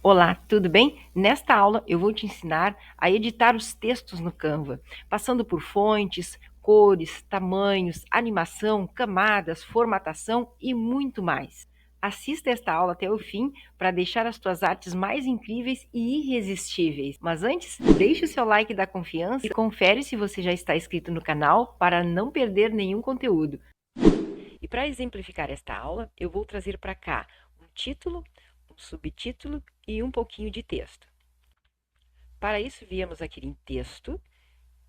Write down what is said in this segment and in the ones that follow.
Olá, tudo bem? Nesta aula eu vou te ensinar a editar os textos no Canva, passando por fontes, cores, tamanhos, animação, camadas, formatação e muito mais. Assista esta aula até o fim para deixar as tuas artes mais incríveis e irresistíveis. Mas antes, deixe o seu like da confiança e confere se você já está inscrito no canal para não perder nenhum conteúdo. E para exemplificar esta aula, eu vou trazer para cá um título, um subtítulo e um pouquinho de texto. Para isso, viemos aqui em texto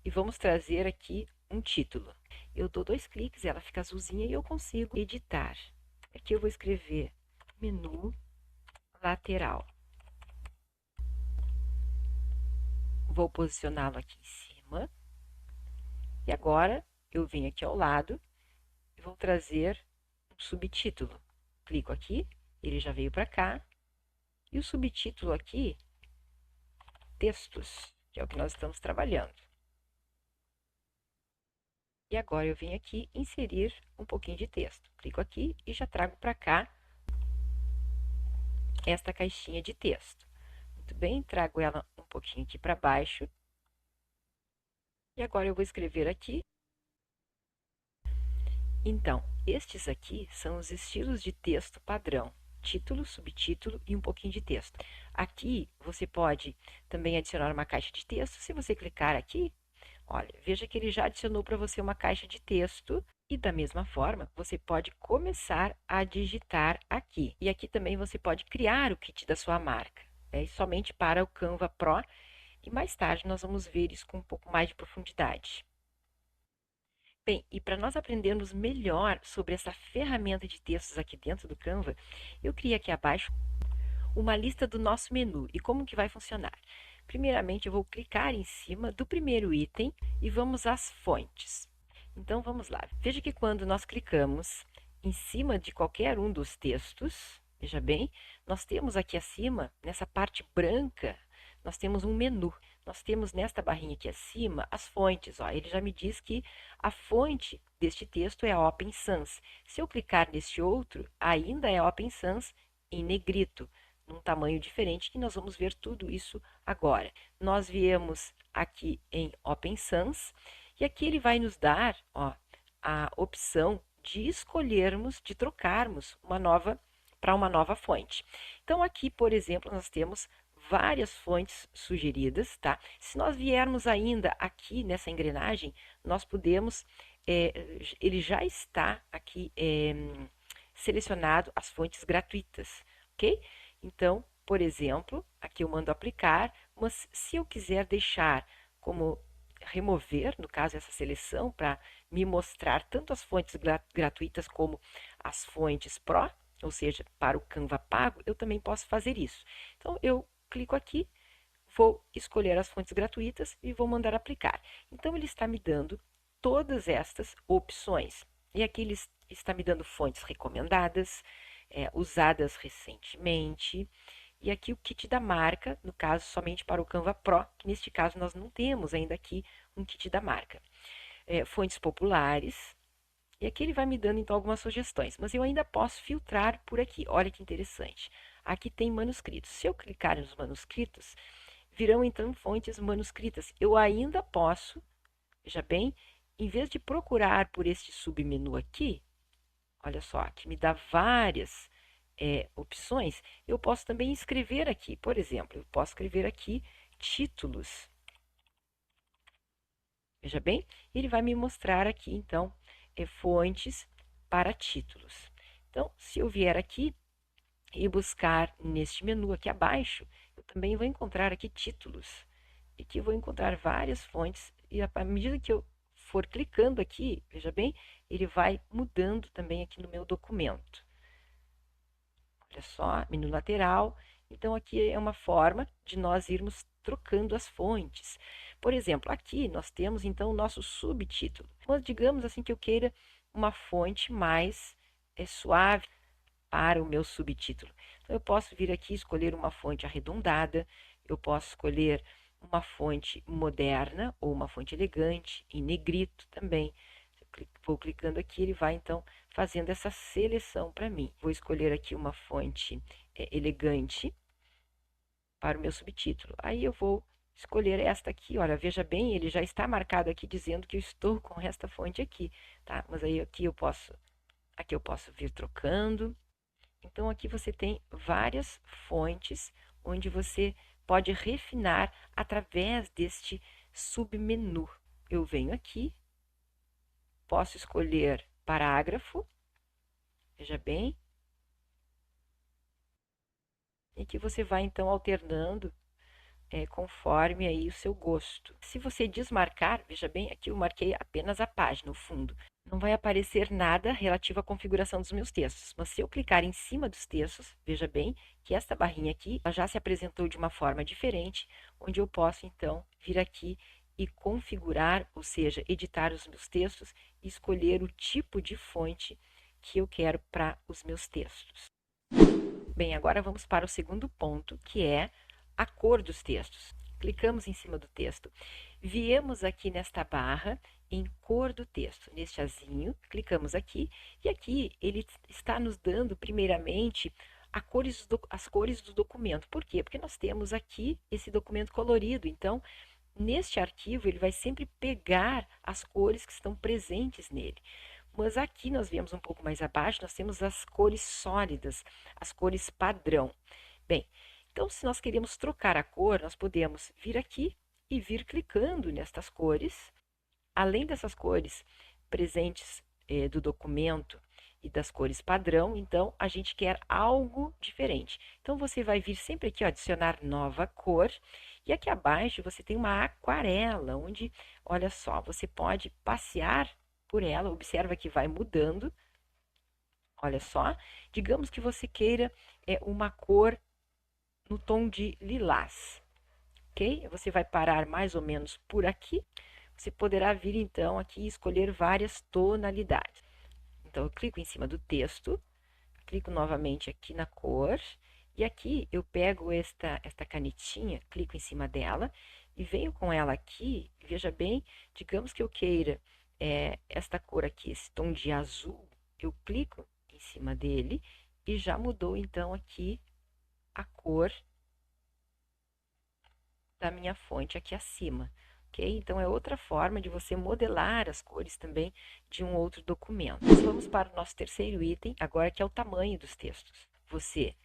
e vamos trazer aqui um título. Eu dou 2 cliques, ela fica azulzinha e eu consigo editar. Aqui eu vou escrever menu lateral. Vou posicioná-lo aqui em cima. E agora eu venho aqui ao lado e vou trazer um subtítulo. Clico aqui, ele já veio para cá. E o subtítulo aqui, textos, que é o que nós estamos trabalhando. E agora eu venho aqui inserir um pouquinho de texto. Clico aqui e já trago para cá esta caixinha de texto. Muito bem, trago ela um pouquinho aqui para baixo. E agora eu vou escrever aqui. Então, estes aqui são os estilos de texto padrão. Título, subtítulo e um pouquinho de texto. Aqui você pode também adicionar uma caixa de texto. Se você clicar aqui, olha, veja que ele já adicionou para você uma caixa de texto e da mesma forma você pode começar a digitar aqui. E aqui também você pode criar o kit da sua marca, somente para o Canva Pro e mais tarde nós vamos ver isso com um pouco mais de profundidade. Bem, e para nós aprendermos melhor sobre essa ferramenta de textos aqui dentro do Canva, eu criei aqui abaixo uma lista do nosso menu e como que vai funcionar. Primeiramente, eu vou clicar em cima do primeiro item e vamos às fontes. Então, vamos lá. Veja que quando nós clicamos em cima de qualquer um dos textos, veja bem, nós temos aqui acima, nessa parte branca, nós temos um menu. Nós temos nesta barrinha aqui acima as fontes. Ó, ele já me diz que a fonte deste texto é a Open Sans. Se eu clicar neste outro, ainda é Open Sans em negrito, num tamanho diferente, que nós vamos ver tudo isso agora. Nós viemos aqui em Open Sans, e aqui ele vai nos dar a opção de escolhermos, de trocarmos para uma nova fonte. Então, aqui, por exemplo, nós temos várias fontes sugeridas, tá? Se nós viermos ainda aqui nessa engrenagem, nós podemos, ele já está aqui selecionado as fontes gratuitas, ok? Então, por exemplo, aqui eu mando aplicar, mas se eu quiser deixar como remover, no caso, essa seleção, para me mostrar tanto as fontes gratuitas como as fontes Pro, ou seja, para o Canva pago, eu também posso fazer isso. Então, eu clico aqui, vou escolher as fontes gratuitas e vou mandar aplicar. Então, ele está me dando todas estas opções. E aqui ele está me dando fontes recomendadas, usadas recentemente. E aqui o kit da marca, no caso, somente para o Canva Pro, que neste caso nós não temos ainda aqui um kit da marca. Fontes populares. E aqui ele vai me dando então algumas sugestões, mas eu ainda posso filtrar por aqui. Olha que interessante. Aqui tem manuscritos. Se eu clicar nos manuscritos, virão então fontes manuscritas. Eu ainda posso, veja bem, em vez de procurar por este submenu aqui, olha só, que me dá várias opções, eu posso também escrever aqui. Por exemplo, eu posso escrever aqui títulos. Veja bem, ele vai me mostrar aqui, então, fontes para títulos. Então, se eu vier aqui e buscar neste menu aqui abaixo, eu também vou encontrar aqui títulos. E aqui eu vou encontrar várias fontes, e à medida que eu for clicando aqui, veja bem, ele vai mudando também aqui no meu documento. Olha só, menu lateral. Então, aqui é uma forma de nós irmos trocando as fontes. Por exemplo, aqui nós temos, então, o nosso subtítulo. Mas digamos assim que eu queira uma fonte mais suave para o meu subtítulo. Então, eu posso vir aqui escolher uma fonte arredondada, eu posso escolher uma fonte moderna ou uma fonte elegante, em negrito também. Vou clicando aqui, ele vai então fazendo essa seleção para mim. Vou escolher aqui uma fonte elegante. para o meu subtítulo. Aí eu vou escolher esta aqui, olha, veja bem, ele já está marcado aqui dizendo que eu estou com esta fonte aqui, tá? Mas aí aqui eu posso vir trocando. Então aqui você tem várias fontes onde você pode refinar através deste submenu. Eu venho aqui, posso escolher parágrafo, veja bem, e que você vai então alternando conforme aí o seu gosto. Se você desmarcar, veja bem, aqui eu marquei apenas a página, o fundo. Não vai aparecer nada relativo à configuração dos meus textos, mas se eu clicar em cima dos textos, veja bem que esta barrinha aqui já se apresentou de uma forma diferente, onde eu posso então vir aqui e configurar, ou seja, editar os meus textos e escolher o tipo de fonte que eu quero para os meus textos. Bem, agora vamos para o segundo ponto, que é a cor dos textos. Clicamos em cima do texto, viemos aqui nesta barra em cor do texto, neste azinho, clicamos aqui e aqui ele está nos dando primeiramente as cores do documento. Por quê? Porque nós temos aqui esse documento colorido, então neste arquivo ele vai sempre pegar as cores que estão presentes nele. Mas aqui nós vemos um pouco mais abaixo, nós temos as cores sólidas, as cores padrão. Bem, então se nós queremos trocar a cor, nós podemos vir aqui e vir clicando nestas cores. Além dessas cores presentes do documento e das cores padrão, então a gente quer algo diferente. Então você vai vir sempre aqui, ó, adicionar nova cor, e aqui abaixo você tem uma aquarela, onde, olha só, você pode passear por ela, observa que vai mudando. Olha só, digamos que você queira uma cor no tom de lilás, ok? Você vai parar mais ou menos por aqui. Você poderá vir então aqui e escolher várias tonalidades. Então eu clico em cima do texto, clico novamente aqui na cor, e aqui eu pego esta canetinha, clico em cima dela e venho com ela aqui, veja bem, digamos que eu queira esta cor aqui, esse tom de azul, eu clico em cima dele e já mudou então aqui a cor da minha fonte aqui acima, ok? Então é outra forma de você modelar as cores também de um outro documento. Nós vamos para o nosso terceiro item, agora que é o tamanho dos textos. Você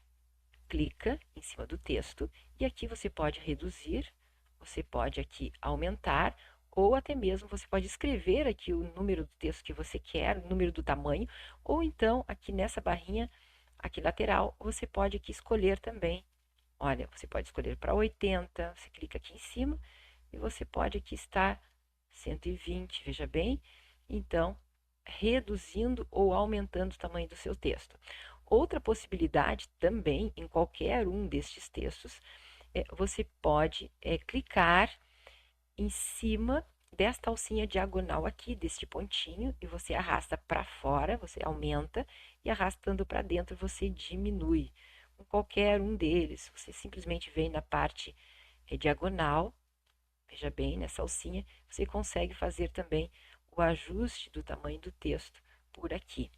clica em cima do texto e aqui você pode reduzir, você pode aqui aumentar, ou até mesmo você pode escrever aqui o número do texto que você quer, o número do tamanho, ou então aqui nessa barrinha aqui lateral, você pode aqui escolher também. Olha, você pode escolher para 80, você clica aqui em cima e você pode aqui estar 120, veja bem. Então, reduzindo ou aumentando o tamanho do seu texto. Outra possibilidade também, em qualquer um destes textos, você pode clicar em cima desta alcinha diagonal aqui, deste pontinho, e você arrasta para fora, você aumenta, e arrastando para dentro você diminui. Com qualquer um deles, você simplesmente vem na parte diagonal, veja bem, nessa alcinha, você consegue fazer também o ajuste do tamanho do texto por aqui.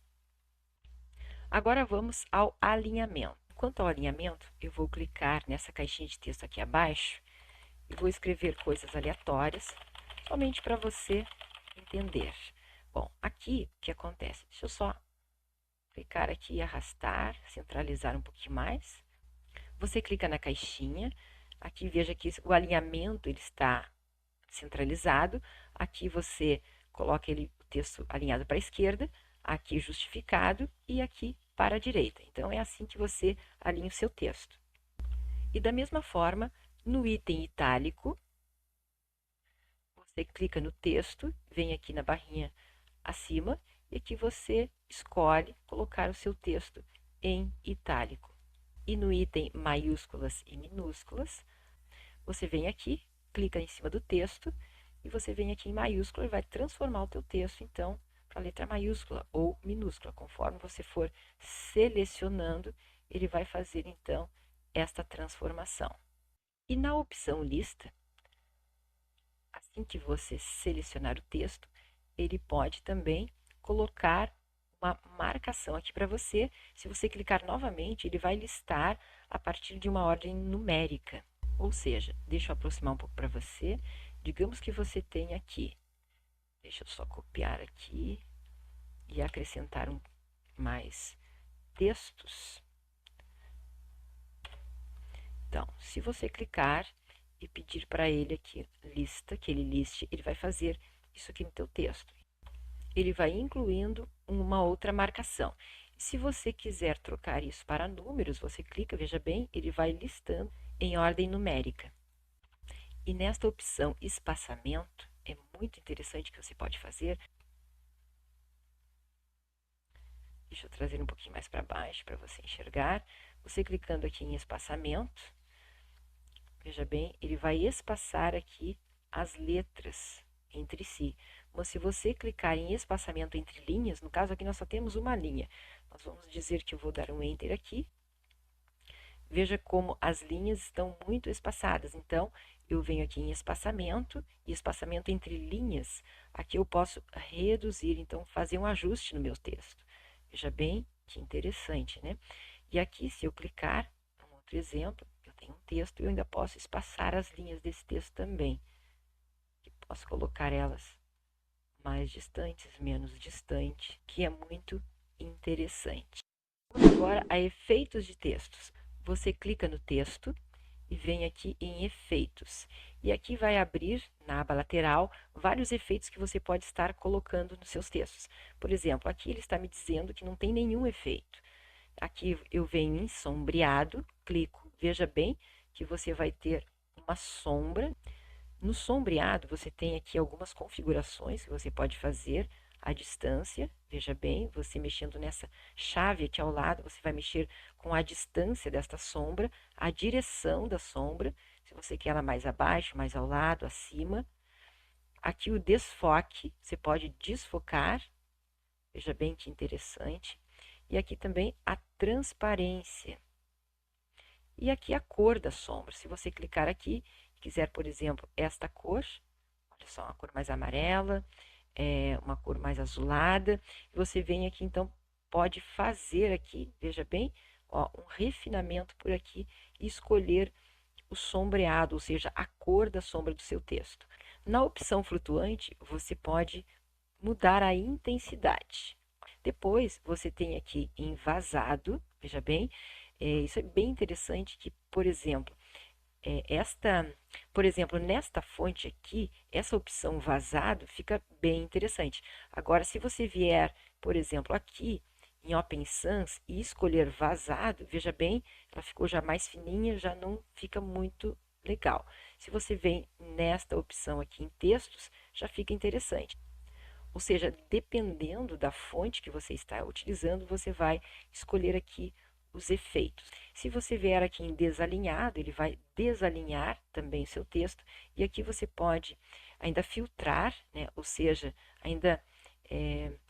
Agora vamos ao alinhamento. Quanto ao alinhamento, eu vou clicar nessa caixinha de texto aqui abaixo e vou escrever coisas aleatórias, somente para você entender. Bom, aqui o que acontece? Deixa eu só clicar aqui e arrastar, centralizar um pouquinho mais. Você clica na caixinha, aqui veja que o alinhamento ele está centralizado, aqui você coloca o texto alinhado para a esquerda, aqui justificado e aqui para a direita. Então é assim que você alinha o seu texto. E da mesma forma, no item itálico, você clica no texto, vem aqui na barrinha acima e aqui você escolhe colocar o seu texto em itálico. E no item maiúsculas e minúsculas, você vem aqui, clica em cima do texto e você vem aqui em maiúscula e vai transformar o teu texto, então, para a letra maiúscula ou minúscula. Conforme você for selecionando, ele vai fazer, então, esta transformação. E na opção lista, assim que você selecionar o texto, ele pode também colocar uma marcação aqui para você. Se você clicar novamente, ele vai listar a partir de uma ordem numérica. Ou seja, deixa eu aproximar um pouco para você. Digamos que você tem aqui. Deixa eu só copiar aqui e acrescentar mais textos. Então, se você clicar e pedir para ele aqui lista, que ele liste, ele vai fazer isso aqui no teu texto. Ele vai incluindo uma outra marcação. Se você quiser trocar isso para números, você clica, veja bem, ele vai listando em ordem numérica. E nesta opção espaçamento, é muito interessante que você pode fazer. Deixa eu trazer um pouquinho mais para baixo para você enxergar. Você clicando aqui em espaçamento, veja bem, ele vai espaçar aqui as letras entre si. Mas se você clicar em espaçamento entre linhas, no caso aqui nós só temos uma linha. Nós vamos dizer que eu vou dar um Enter aqui. Veja como as linhas estão muito espaçadas. Então, eu venho aqui em espaçamento, e espaçamento entre linhas, aqui eu posso reduzir, então fazer um ajuste no meu texto. Veja bem que interessante, né? E aqui, se eu clicar, um outro exemplo, eu tenho um texto e eu ainda posso espaçar as linhas desse texto também. E posso colocar elas mais distantes, menos distantes, que é muito interessante. Vamos agora a efeitos de textos. Você clica no texto e vem aqui em efeitos. E aqui vai abrir, na aba lateral, vários efeitos que você pode estar colocando nos seus textos. Por exemplo, aqui ele está me dizendo que não tem nenhum efeito. Aqui eu venho em sombreado, clico, veja bem que você vai ter uma sombra. No sombreado, você tem aqui algumas configurações que você pode fazer à distância. Veja bem, você mexendo nessa chave aqui ao lado, você vai mexer com a distância desta sombra, a direção da sombra, se você quer ela mais abaixo, mais ao lado, acima. Aqui o desfoque, você pode desfocar, veja bem que interessante. E aqui também a transparência. E aqui a cor da sombra. Se você clicar aqui, quiser, por exemplo, esta cor, olha só, uma cor mais amarela, uma cor mais azulada, você vem aqui, então, pode fazer aqui, veja bem, ó, um refinamento por aqui e escolher o sombreado, ou seja, a cor da sombra do seu texto. Na opção flutuante, você pode mudar a intensidade. Depois, você tem aqui em vazado, veja bem, isso é bem interessante que, por exemplo, nesta fonte aqui, essa opção vazado fica bem interessante. Agora, se você vier, por exemplo, aqui em Open Sans e escolher vazado, veja bem, ela ficou já mais fininha, já não fica muito legal. Se você vem nesta opção aqui em textos, já fica interessante. Ou seja, dependendo da fonte que você está utilizando, você vai escolher aqui os efeitos. Se você vier aqui em desalinhado, ele vai desalinhar também o seu texto. E aqui você pode ainda filtrar, né? Ou seja, ainda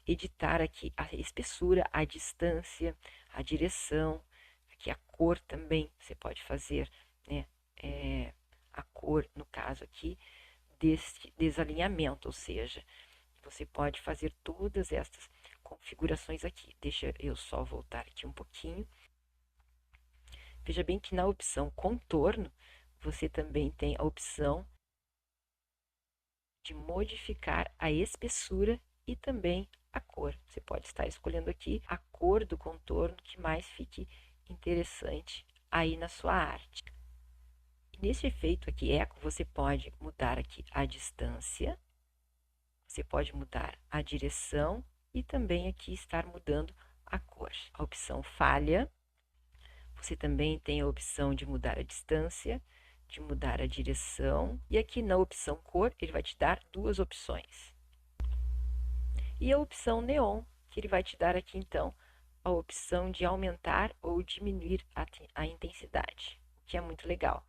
editar aqui a espessura, a distância, a direção, aqui a cor também. Você pode fazer, né? A cor, no caso aqui, deste desalinhamento, ou seja, você pode fazer todas estas configurações aqui. Deixa eu só voltar aqui um pouquinho. Veja bem que na opção contorno, você também tem a opção de modificar a espessura e também a cor. Você pode estar escolhendo aqui a cor do contorno que mais fique interessante aí na sua arte. E nesse efeito aqui eco, você pode mudar aqui a distância, você pode mudar a direção e também aqui estar mudando a cor. A opção falha, você também tem a opção de mudar a distância, de mudar a direção. E aqui na opção cor, ele vai te dar duas opções. E a opção neon, que ele vai te dar aqui então a opção de aumentar ou diminuir a intensidade, o que é muito legal.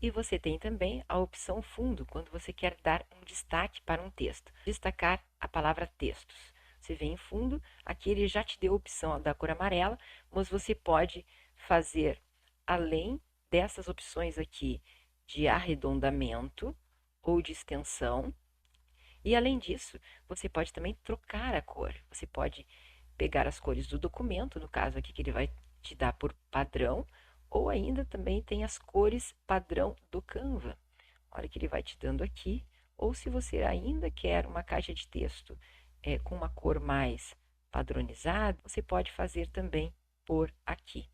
E você tem também a opção fundo, quando você quer dar um destaque para um texto. Destacar a palavra textos. Você vem em fundo, aqui ele já te deu a opção da cor amarela, mas você pode fazer, além dessas opções aqui, de arredondamento ou de extensão. E além disso, você pode também trocar a cor. Você pode pegar as cores do documento, no caso aqui que ele vai te dar por padrão, ou ainda também tem as cores padrão do Canva. Olha que ele vai te dando aqui, ou se você ainda quer uma caixa de texto com uma cor mais padronizada, você pode fazer também por aqui.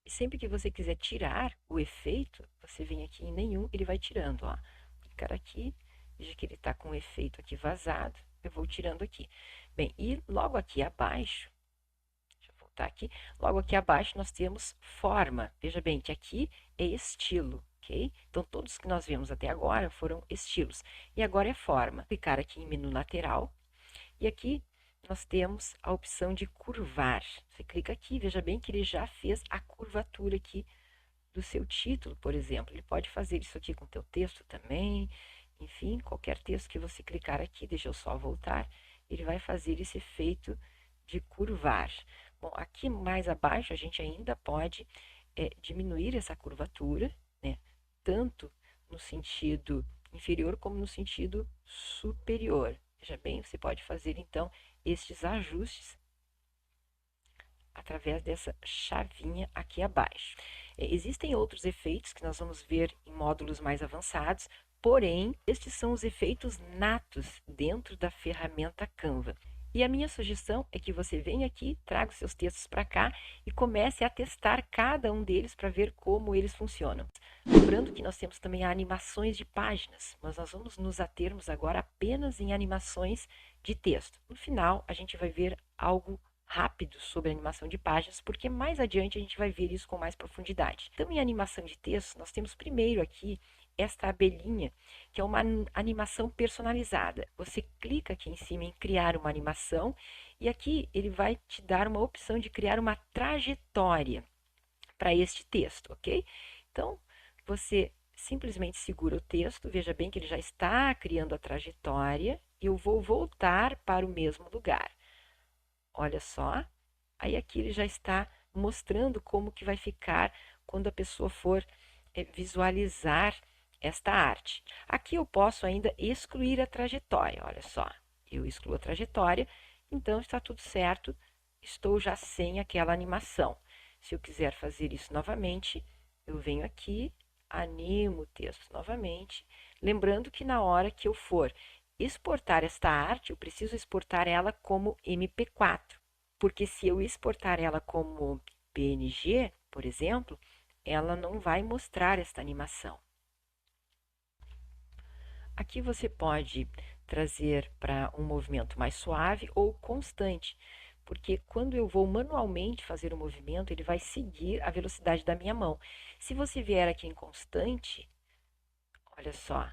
E sempre que você quiser tirar o efeito, você vem aqui em nenhum, ele vai tirando, ó. Clicar aqui, veja que ele está com o efeito aqui vazado, eu vou tirando aqui. Bem, e logo aqui abaixo, deixa eu voltar aqui, logo aqui abaixo nós temos forma. Veja bem que aqui é estilo, ok? Então, todos que nós vemos até agora foram estilos. E agora é forma. Clicar aqui em menu lateral, e aqui nós temos a opção de curvar. Você clica aqui, veja bem que ele já fez a curvatura aqui do seu título, por exemplo. Ele pode fazer isso aqui com o teu texto também. Enfim, qualquer texto que você clicar aqui, deixa eu só voltar, ele vai fazer esse efeito de curvar. Bom, aqui mais abaixo a gente ainda pode diminuir essa curvatura, né? Tanto no sentido inferior como no sentido superior. Veja bem, você pode fazer então estes ajustes através dessa chavinha aqui abaixo. Existem outros efeitos que nós vamos ver em módulos mais avançados, porém, estes são os efeitos natos dentro da ferramenta Canva. E a minha sugestão é que você venha aqui, traga os seus textos para cá e comece a testar cada um deles para ver como eles funcionam. Lembrando que nós temos também animações de páginas, mas nós vamos nos atermos agora apenas em animações de texto. No final, a gente vai ver algo rápido sobre animação de páginas, porque mais adiante a gente vai ver isso com mais profundidade. Então, em animação de texto, nós temos primeiro aqui esta abelhinha, que é uma animação personalizada. Você clica aqui em cima em criar uma animação e aqui ele vai te dar uma opção de criar uma trajetória para este texto, ok? Então, você simplesmente segura o texto, veja bem que ele já está criando a trajetória e eu vou voltar para o mesmo lugar. Olha só, aí aqui ele já está mostrando como que vai ficar quando a pessoa for visualizar esta arte. Aqui eu posso ainda excluir a trajetória, olha só. Eu excluo a trajetória, então está tudo certo, estou já sem aquela animação. Se eu quiser fazer isso novamente, eu venho aqui, animo o texto novamente, lembrando que na hora que eu for exportar esta arte, eu preciso exportar ela como MP4, porque se eu exportar ela como PNG, por exemplo, ela não vai mostrar esta animação. Aqui você pode trazer para um movimento mais suave ou constante, porque quando eu vou manualmente fazer o movimento, ele vai seguir a velocidade da minha mão. Se você vier aqui em constante, olha só,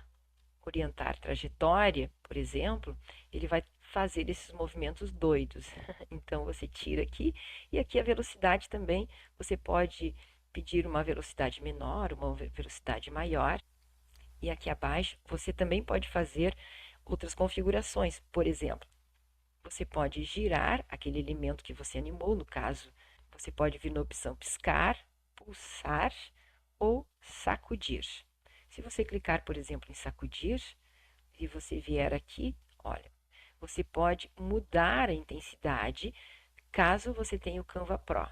orientar trajetória, por exemplo, ele vai fazer esses movimentos doidos. Então, você tira aqui, e aqui a velocidade também, você pode pedir uma velocidade menor, uma velocidade maior. E aqui abaixo, você também pode fazer outras configurações. Por exemplo, você pode girar aquele elemento que você animou, no caso, você pode vir na opção piscar, pulsar ou sacudir. Se você clicar, por exemplo, em sacudir, e você vier aqui, olha, você pode mudar a intensidade caso você tenha o Canva Pro.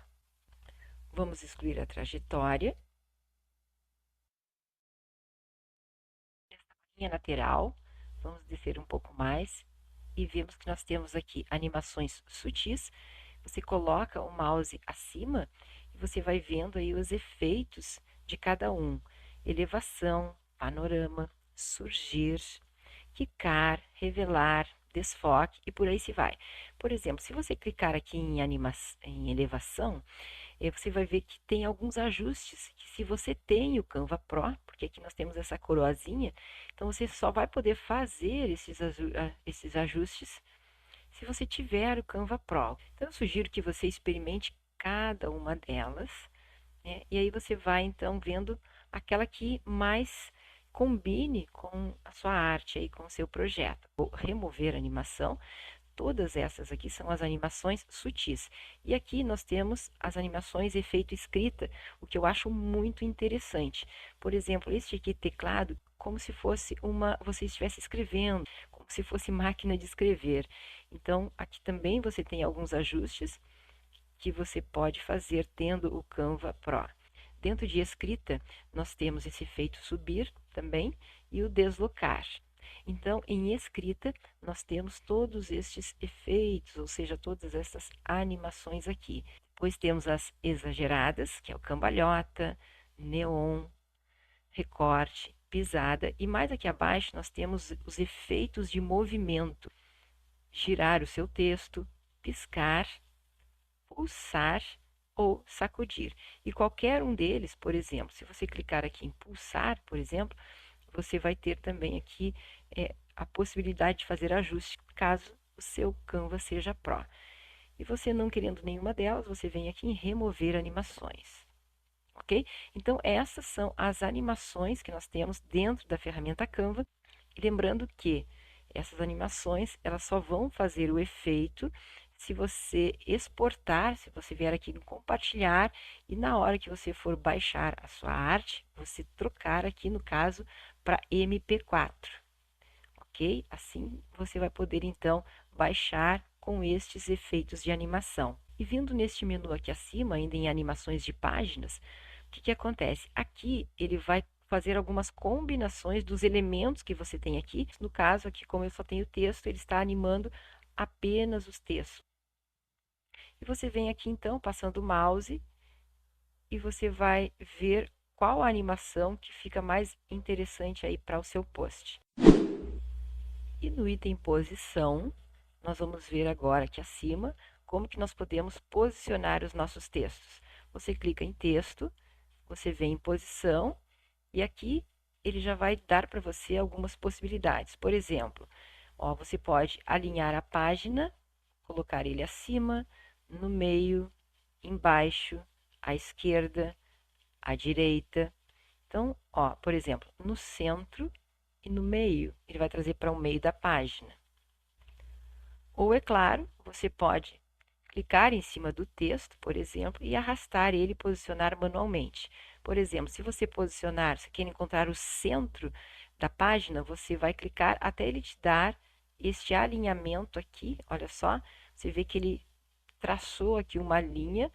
Vamos excluir a trajetória. Esta linha lateral, vamos descer um pouco mais e vemos que nós temos aqui animações sutis. Você coloca o mouse acima e você vai vendo aí os efeitos de cada um. Elevação, panorama, surgir, quicar, revelar, desfoque e por aí se vai. Por exemplo, se você clicar aqui em elevação, você vai ver que tem alguns ajustes que se você tem o Canva Pro, porque aqui nós temos essa coroazinha, então você só vai poder fazer esses ajustes se você tiver o Canva Pro. Então eu sugiro que você experimente cada uma delas, né? E aí você vai então vendo aquela que mais combine com a sua arte aí, com o seu projeto. Vou remover a animação. Todas essas aqui são as animações sutis. E aqui nós temos as animações efeito escrita, o que eu acho muito interessante. Por exemplo, este aqui teclado, como se fosse você estivesse escrevendo, como se fosse máquina de escrever. Então, aqui também você tem alguns ajustes que você pode fazer tendo o Canva Pro. Dentro de escrita, nós temos esse efeito subir também e o deslocar. Então, em escrita, nós temos todos estes efeitos, ou seja, todas essas animações aqui. Depois temos as exageradas, que é o cambalhota, neon, recorte, pisada, e mais aqui abaixo nós temos os efeitos de movimento. Girar o seu texto, piscar, pulsar ou sacudir. E qualquer um deles, por exemplo, se você clicar aqui em pulsar, por exemplo, você vai ter também aqui a possibilidade de fazer ajuste caso o seu Canva seja Pro. E você não querendo nenhuma delas, você vem aqui em remover animações. Ok? Então, essas são as animações que nós temos dentro da ferramenta Canva. E lembrando que essas animações, elas só vão fazer o efeito se você exportar, se você vier aqui no compartilhar e na hora que você for baixar a sua arte, você trocar aqui, no caso, para MP4. Ok? Assim você vai poder, então, baixar com estes efeitos de animação. E vindo neste menu aqui acima, ainda em animações de páginas, o que acontece? Aqui ele vai fazer algumas combinações dos elementos que você tem aqui. No caso aqui, como eu só tenho texto, ele está animando apenas os textos. E você vem aqui então, passando o mouse, e você vai ver qual a animação que fica mais interessante aí para o seu post. E no item posição, nós vamos ver agora aqui acima como que nós podemos posicionar os nossos textos. Você clica em texto, você vem em posição e aqui ele já vai dar para você algumas possibilidades. Por exemplo, ó, você pode alinhar a página, colocar ele acima, no meio, embaixo, à esquerda, à direita. Então, ó, por exemplo, no centro e no meio, ele vai trazer para o meio da página. Ou, é claro, você pode clicar em cima do texto, por exemplo, e arrastar ele e posicionar manualmente. Por exemplo, se você posicionar, se quer encontrar o centro da página, você vai clicar até ele te dar este alinhamento aqui. Olha só, você vê que ele traçou aqui uma linha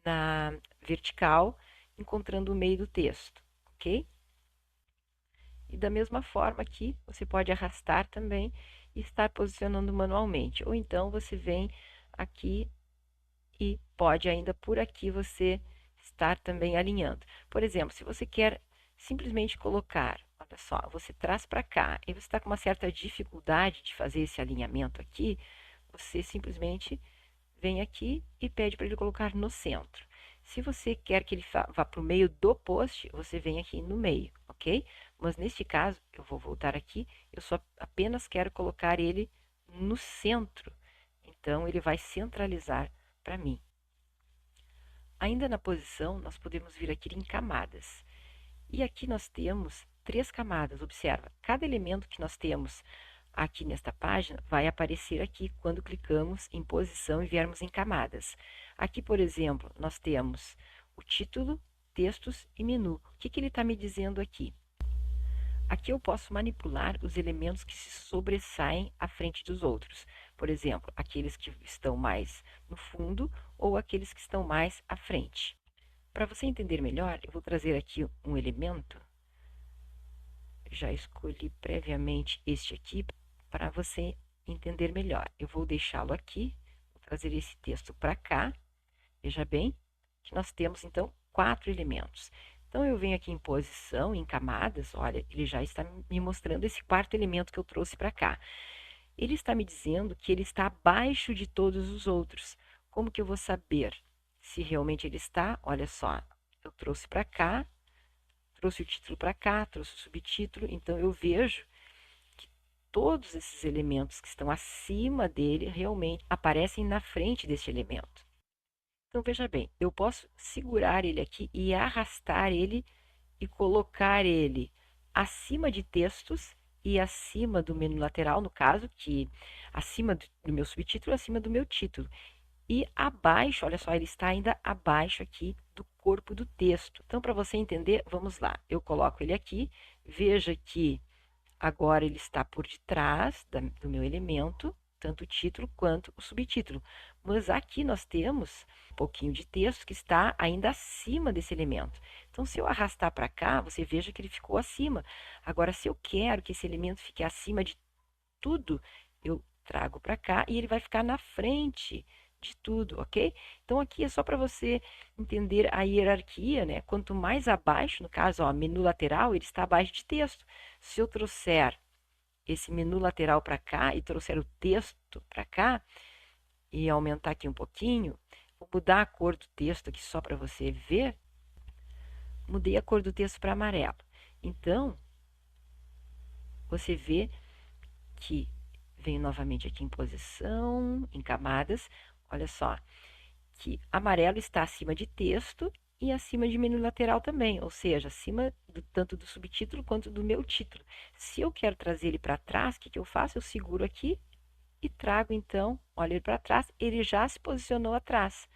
na vertical, encontrando o meio do texto, ok? E da mesma forma aqui, você pode arrastar também e estar posicionando manualmente. Ou então você vem aqui e pode ainda por aqui você estar também alinhando. Por exemplo, se você quer simplesmente colocar, olha só, você traz para cá e você está com uma certa dificuldade de fazer esse alinhamento aqui, você simplesmente vem aqui e pede para ele colocar no centro. Se você quer que ele vá para o meio do post, você vem aqui no meio, ok? Mas neste caso, eu vou voltar aqui, eu só apenas quero colocar ele no centro. Então, ele vai centralizar para mim. Ainda na posição, nós podemos vir aqui em camadas. E aqui nós temos 3 camadas. Observa, cada elemento que nós temos aqui nesta página vai aparecer aqui quando clicamos em posição e viermos em camadas. Aqui, por exemplo, nós temos o título, textos e menu. O que ele está me dizendo aqui? Aqui eu posso manipular os elementos que se sobressaem à frente dos outros. Por exemplo, aqueles que estão mais no fundo ou aqueles que estão mais à frente. Para você entender melhor, eu vou trazer aqui um elemento. Já escolhi previamente este aqui para você entender melhor. Eu vou deixá-lo aqui, vou trazer esse texto para cá. Veja bem que nós temos, então, 4 elementos. Então, eu venho aqui em posição, em camadas, olha, ele já está me mostrando esse 4º elemento que eu trouxe para cá. Ele está me dizendo que ele está abaixo de todos os outros. Como que eu vou saber se realmente ele está? Olha só, eu trouxe para cá, trouxe o título para cá, trouxe o subtítulo, então eu vejo que todos esses elementos que estão acima dele realmente aparecem na frente desse elemento. Então, veja bem, eu posso segurar ele aqui e arrastar ele e colocar ele acima de textos e acima do menu lateral, no caso, que acima do meu subtítulo, acima do meu título. E abaixo, olha só, ele está ainda abaixo aqui do corpo do texto. Então, para você entender, vamos lá. Eu coloco ele aqui, veja que agora ele está por detrás do meu elemento. tanto o título quanto o subtítulo. Mas aqui nós temos um pouquinho de texto que está ainda acima desse elemento. Então, se eu arrastar para cá, você veja que ele ficou acima. Agora, se eu quero que esse elemento fique acima de tudo, eu trago para cá e ele vai ficar na frente de tudo, ok? Então aqui é só para você entender a hierarquia, né? Quanto mais abaixo, no caso, ó, menu lateral, ele está abaixo de texto. Se eu trouxer esse menu lateral para cá e trouxer o texto para cá e aumentar aqui um pouquinho, vou mudar a cor do texto aqui só para você ver. Mudei a cor do texto para amarelo. Então, você vê que venho novamente aqui em posição, em camadas. Olha só, que amarelo está acima de texto e acima de menu lateral também, ou seja, acima tanto do subtítulo quanto do meu título. Se eu quero trazer ele para trás, o que eu faço? Eu seguro aqui e trago então, olha ele para trás, ele já se posicionou atrás.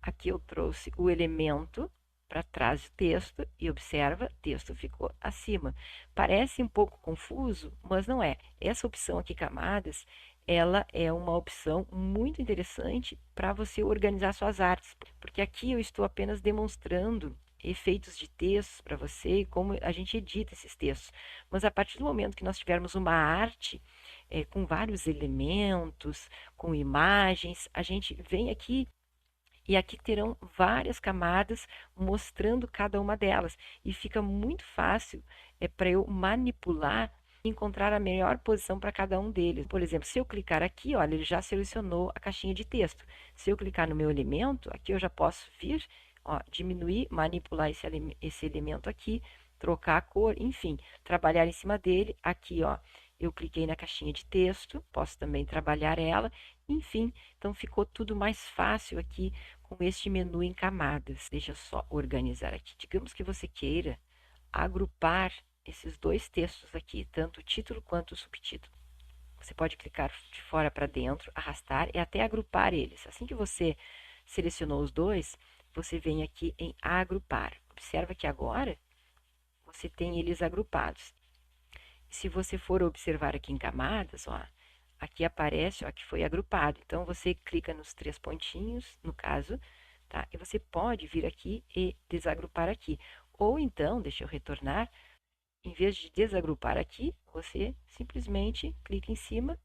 Aqui eu trouxe o elemento para trás do texto e observa, texto ficou acima. Parece um pouco confuso, mas não é. Essa opção aqui, camadas, ela é uma opção muito interessante para você organizar suas artes, porque aqui eu estou apenas demonstrando efeitos de textos para você e como a gente edita esses textos. Mas a partir do momento que nós tivermos uma arte com vários elementos, com imagens, a gente vem aqui e aqui terão várias camadas mostrando cada uma delas. E fica muito fácil para eu manipular e encontrar a melhor posição para cada um deles. Por exemplo, se eu clicar aqui, olha, ele já selecionou a caixinha de texto. Se eu clicar no meu elemento, aqui eu já posso vir, ó, diminuir, manipular esse elemento aqui, trocar a cor, enfim, trabalhar em cima dele. Aqui, ó, eu cliquei na caixinha de texto, posso também trabalhar ela, enfim, então ficou tudo mais fácil aqui com este menu em camadas. Deixa eu só organizar aqui. Digamos que você queira agrupar esses dois textos aqui, tanto o título quanto o subtítulo. Você pode clicar de fora para dentro, arrastar e até agrupar eles. Assim que você selecionou os dois, você vem aqui em agrupar. Observa que agora você tem eles agrupados. E se você for observar aqui em camadas, ó, aqui aparece ó, que foi agrupado. Então, você clica nos três pontinhos, no caso, tá? E você pode vir aqui e desagrupar aqui. Ou então, deixa eu retornar, em vez de desagrupar aqui, você simplesmente clica em cima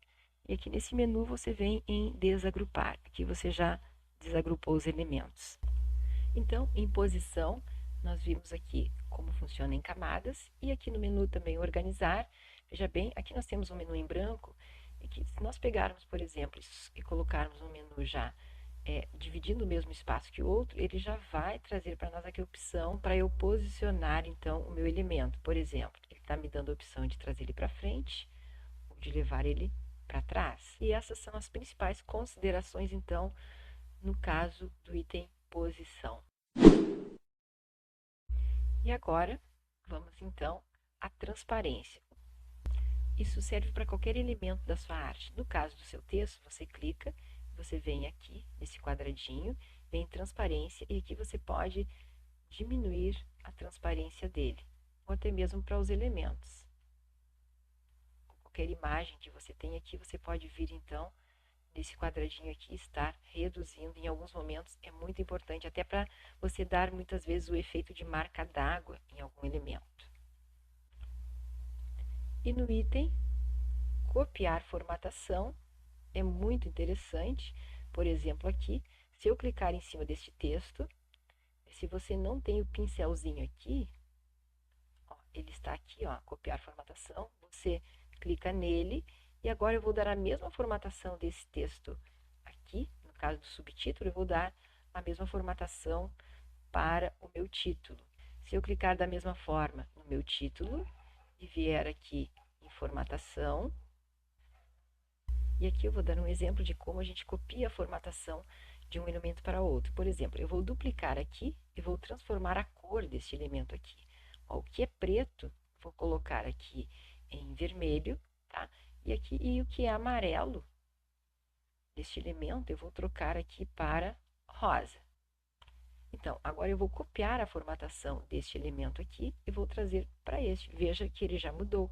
e aqui nesse menu você vem em desagrupar. Aqui você já desagrupou os elementos. Então, em posição, nós vimos aqui como funciona em camadas e aqui no menu também organizar. Veja bem, aqui nós temos um menu em branco e que se nós pegarmos, por exemplo, e colocarmos um menu já dividindo o mesmo espaço que o outro, ele já vai trazer para nós aqui a opção para eu posicionar então o meu elemento. Por exemplo, ele está me dando a opção de trazer ele para frente ou de levar ele para trás. E essas são as principais considerações então no caso do item posição. E agora, vamos então à transparência. Isso serve para qualquer elemento da sua arte. No caso do seu texto, você clica, você vem aqui nesse quadradinho, vem em transparência e aqui você pode diminuir a transparência dele, ou até mesmo para os elementos. Qualquer imagem que você tem aqui, você pode vir então nesse quadradinho aqui estar reduzindo. Em alguns momentos é muito importante, até para você dar muitas vezes o efeito de marca d'água em algum elemento. E no item copiar formatação é muito interessante. Por exemplo, aqui, se eu clicar em cima deste texto, se você não tem o pincelzinho aqui, ó, ele está aqui, ó, copiar formatação, você clica nele e agora eu vou dar a mesma formatação desse texto aqui, no caso do subtítulo, eu vou dar a mesma formatação para o meu título. Se eu clicar da mesma forma no meu título e vier aqui em formatação, e aqui eu vou dar um exemplo de como a gente copia a formatação de um elemento para outro. Por exemplo, eu vou duplicar aqui e vou transformar a cor deste elemento aqui. Ó, o que é preto, vou colocar aqui em vermelho, tá? E o que é amarelo deste elemento, eu vou trocar aqui para rosa. Então, agora eu vou copiar a formatação deste elemento aqui e vou trazer para este. Veja que ele já mudou.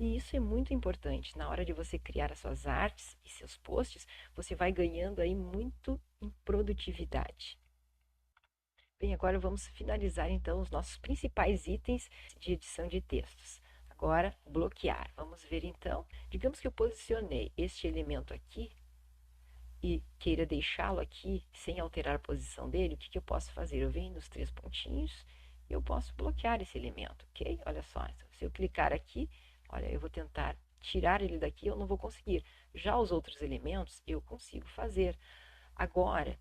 E isso é muito importante. Na hora de você criar as suas artes e seus posts, você vai ganhando aí muito em produtividade. Bem, agora vamos finalizar então os nossos principais itens de edição de textos. Agora, bloquear. Vamos ver então. Digamos que eu posicionei este elemento aqui e queira deixá-lo aqui sem alterar a posição dele, o que eu posso fazer? Eu venho nos 3 pontinhos e eu posso bloquear esse elemento, ok? Olha só, então, se eu clicar aqui, olha, eu vou tentar tirar ele daqui, eu não vou conseguir. Já os outros elementos eu consigo fazer. Agora,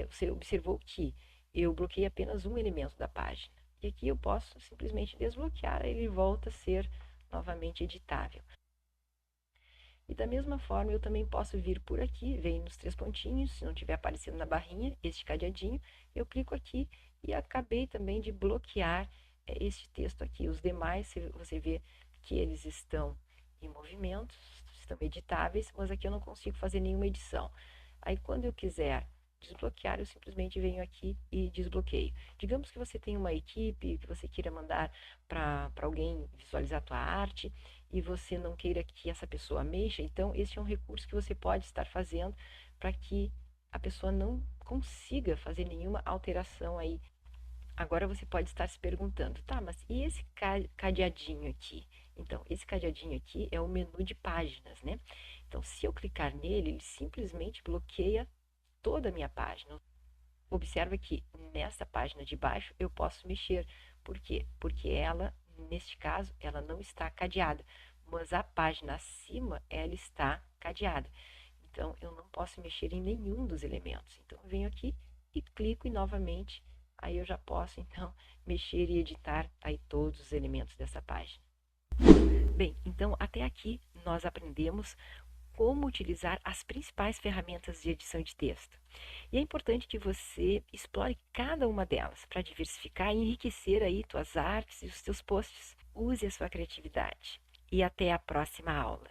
você observou que eu bloqueei apenas um elemento da página. E aqui eu posso simplesmente desbloquear, ele volta a ser novamente editável. E da mesma forma, eu também posso vir por aqui, venho nos 3 pontinhos, se não estiver aparecendo na barrinha, este cadeadinho, eu clico aqui e acabei também de bloquear este texto aqui. Os demais, você vê que eles estão em movimento, estão editáveis, mas aqui eu não consigo fazer nenhuma edição. Aí, quando eu quiser desbloquear, eu simplesmente venho aqui e desbloqueio. Digamos que você tem uma equipe, que você queira mandar para alguém visualizar a tua arte, e você não queira que essa pessoa mexa, então esse é um recurso que você pode estar fazendo para que a pessoa não consiga fazer nenhuma alteração aí. Agora você pode estar se perguntando, tá, mas e esse cadeadinho aqui? Então, esse cadeadinho aqui é o menu de páginas, né? Então, se eu clicar nele, ele simplesmente bloqueia toda a minha página. Observa que nessa página de baixo eu posso mexer. Por quê? Porque ela, neste caso, ela não está cadeada, mas a página acima ela está cadeada. Então eu não posso mexer em nenhum dos elementos. Então eu venho aqui e clico e novamente aí eu já posso então mexer e editar aí todos os elementos dessa página. Bem, então até aqui nós aprendemos como utilizar as principais ferramentas de edição de texto. E é importante que você explore cada uma delas para diversificar e enriquecer aí tuas artes e os teus posts. Use a sua criatividade. E até a próxima aula.